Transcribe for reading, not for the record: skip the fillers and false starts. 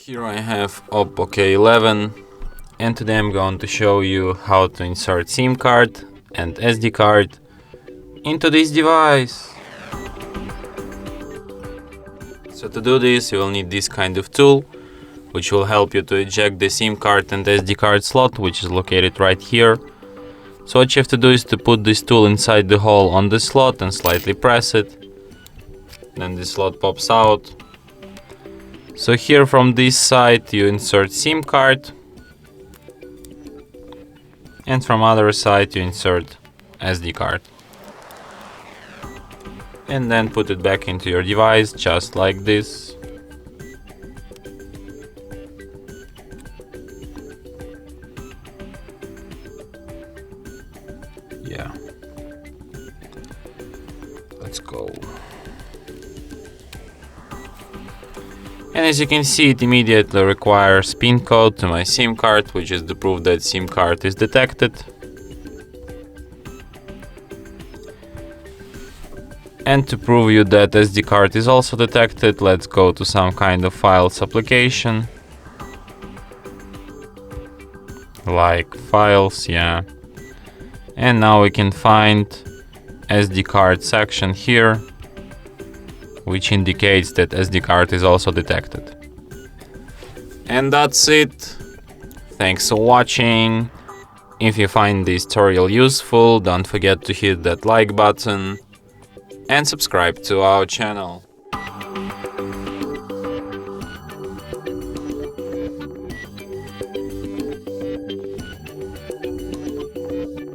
Here I have OPPO K11 and today I'm going to show you how to insert SIM card and SD card into this device. So to do this you will need this kind of tool which will help you to eject the SIM card and SD card slot, which is located right here. So what you have to do is to put this tool inside the hole on the slot and slightly press it. Then the slot pops out. So here from this side you insert SIM card, and from other side you insert SD card. And then put it back into your device just like this. Yeah. Let's go. And as you can see, it immediately requires PIN code to my SIM card, which is the proof that SIM card is detected. And to prove you that SD card is also detected, let's go to some kind of files application. Like files, yeah. And now we can find SD card section here, which indicates that SD card is also detected. And that's it. Thanks for watching. If you find this tutorial useful, don't forget to hit that like button and subscribe to our channel.